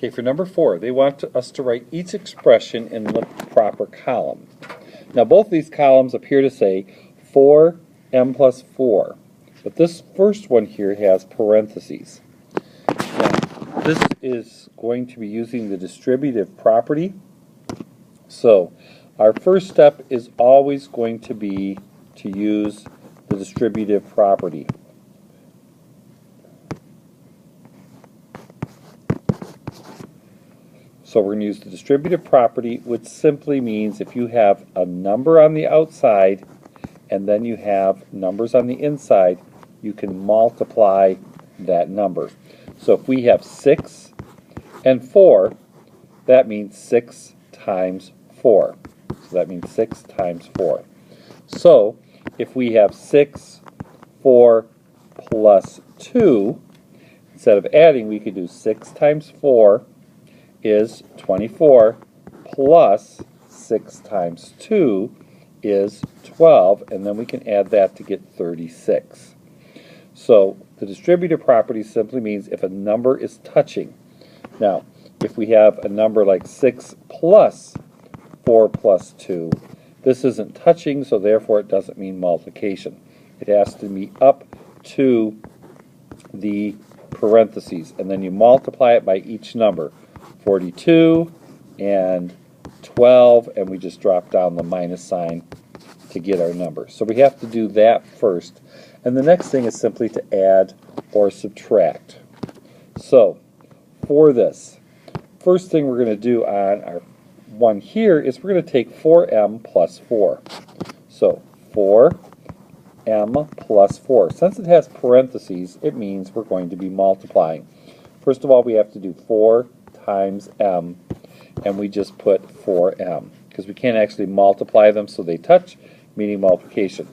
Okay, for number 4, they want us to write each expression in the proper column. Now both of these columns appear to say 4m plus 4, but this first one here has parentheses. Now, this is going to be using the distributive property. So our first step is always going to be to use the distributive property. So we're going to use the distributive property, which simply means if you have a number on the outside and then you have numbers on the inside, you can multiply that number. So if we have 6 and 4, that means 6 times 4. So that means 6 times 4. So if we have 6, 4 plus 2, instead of adding, we could do 6 times 4 is 24 plus 6 times 2 is 12, and then we can add that to get 36. So the distributive property simply means if a number is touching. Now, if we have a number like 6 plus 4 plus 2, this isn't touching, so therefore it doesn't mean multiplication. It has to be up to the parentheses, and then you multiply it by each number. 42 and 12, and we just drop down the minus sign to get our number. So we have to do that first. And the next thing is simply to add or subtract. So for this, first thing we're going to do on our one here is we're going to take 4m plus 4. So 4m plus 4. Since it has parentheses, it means we're going to be multiplying. First of all, we have to do 4 times m, and we just put 4m because we can't actually multiply them so they touch, meaning multiplication.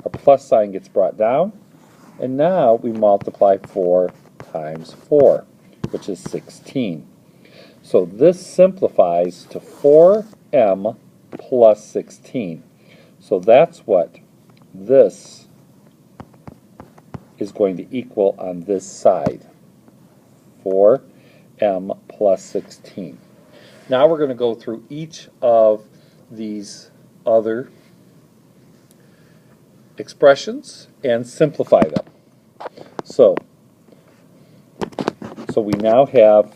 Our plus sign gets brought down, and now we multiply 4 times 4, which is 16. So this simplifies to 4m plus 16. So that's what this is going to equal on this side. 4m plus 16. Now we're going to go through each of these other expressions and simplify them. So we now have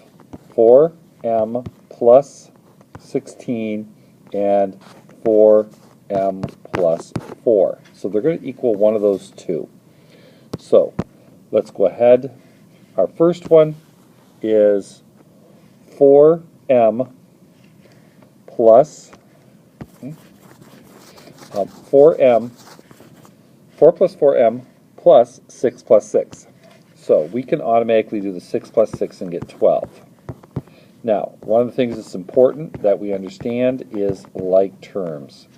4m plus 16 and 4m plus 4. So they're going to equal one of those two. So let's go ahead. Our first one is 4m plus 4 plus 4m plus 6 plus 6. So we can automatically do the 6 plus 6 and get 12. Now, one of the things that's important that we understand is like terms.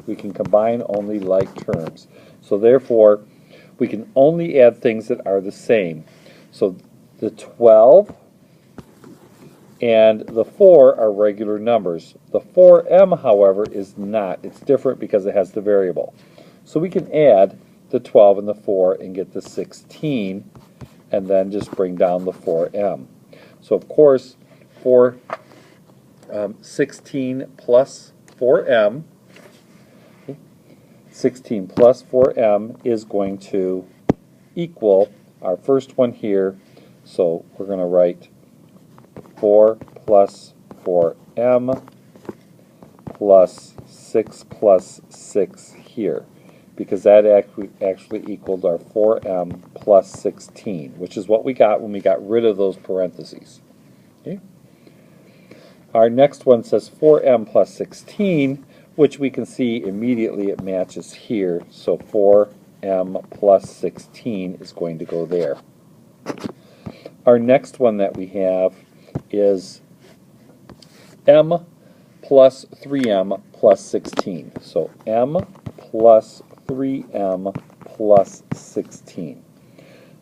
We can combine only like terms. So therefore, we can only add things that are the same. So the 12 and the 4 are regular numbers. The 4m, however, is not. It's different because it has the variable. So we can add the 12 and the 4 and get the 16, and then just bring down the 4m. So of course, 16 plus 4m, 16 plus 4m is going to equal our first one here. So we're going to write 4 plus 4m plus 6 plus 6 here, because that actually equaled our 4m plus 16, which is what we got when we got rid of those parentheses. Okay. Our next one says 4m plus 16, which we can see immediately it matches here. So 4m plus 16 is going to go there. Our next one that we have is m plus 3m plus 16. So m plus 3m plus 16.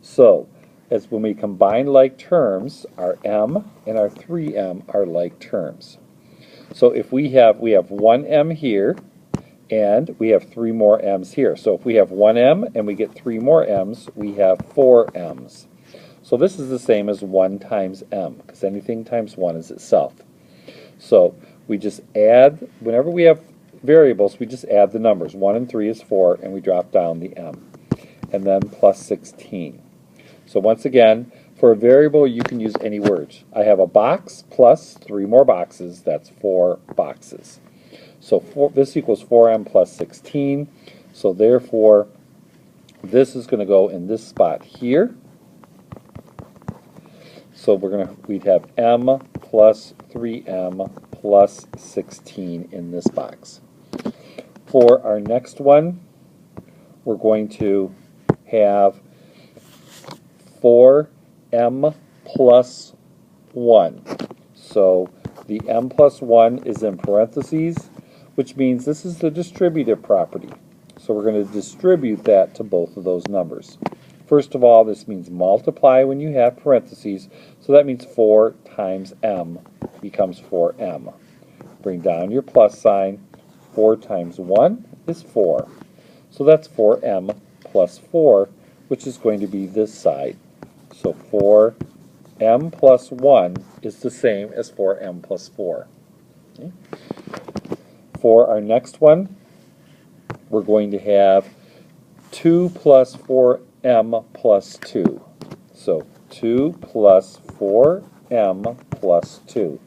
So as when we combine like terms, our m and our 3m are like terms. So if we have one m here, and we have 3 more m's here. So if we have 1m and we get 3 more m's, we have 4 m's. So this is the same as 1 times m, because anything times 1 is itself. So we just add, whenever we have variables, we just add the numbers. 1 and 3 is 4, and we drop down the m. And then plus 16. So once again, for a variable, you can use any words. I have a box plus 3 more boxes. That's 4 boxes. So this equals 4m plus 16. So therefore, this is going to go in this spot here. So we'd have m plus 3m plus 16 in this box. For our next one, we're going to have 4m plus 1. So the m plus 1 is in parentheses, which means this is the distributive property. So we're going to distribute that to both of those numbers. First of all, this means multiply when you have parentheses, so that means 4 times m becomes 4m. Bring down your plus sign. 4 times 1 is 4. So that's 4m plus 4, which is going to be this side. So 4m plus 1 is the same as 4m plus 4. Okay. For our next one, we're going to have 2 plus 4m plus 2. So 2 plus 4m plus 2.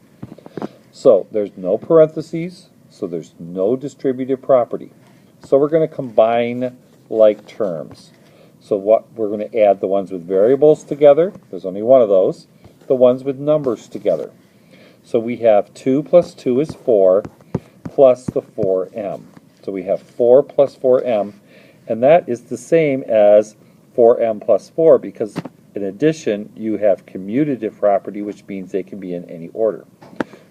So there's no parentheses, so there's no distributive property. So we're going to combine like terms. So what we're going to add the ones with variables together. There's only one of those. The ones with numbers together. So we have 2 plus 2 is 4 plus the 4m. So we have 4 plus 4m, and that is the same as 4m plus 4 because in addition you have commutative property, which means they can be in any order.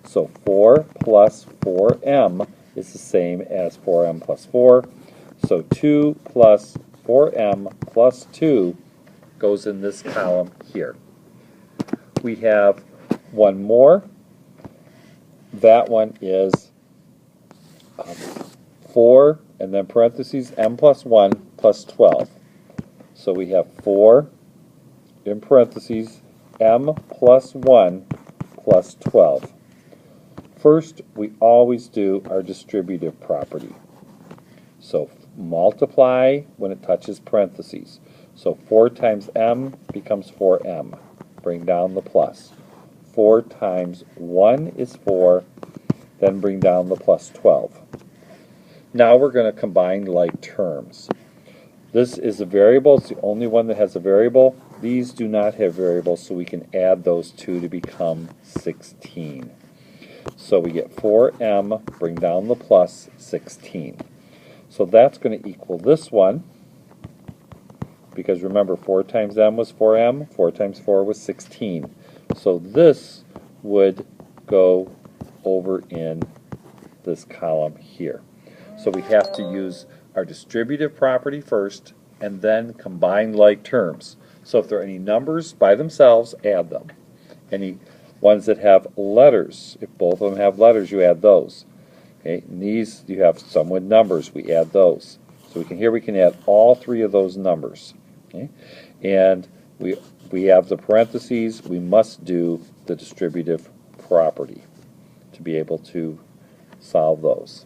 So 4 plus 4m is the same as 4m plus 4. So 2 plus 4m plus 2 goes in this column here. We have one more. That one is 4 and then parentheses m plus 1 plus 12. So we have 4 in parentheses m plus 1 plus 12. First, we always do our distributive property. So multiply when it touches parentheses. So 4 times m becomes 4m. Bring down the plus. 4 times 1 is 4. Then bring down the plus 12. Now we're going to combine like terms. This is a variable. It's the only one that has a variable. These do not have variables, so we can add those two to become 16. So we get 4m, bring down the plus, 16. So that's going to equal this one, because remember 4 times m was 4m, 4 times 4 was 16. So this would go over in this column here. So we have to use our distributive property first and then combine like terms. So if there are any numbers by themselves, add them. Any ones that have letters, if both of them have letters, you add those. Okay, and these, you have some with numbers, we add those. So here we can add all 3 of those numbers. Okay, and we have the parentheses. We must do the distributive property to be able to solve those.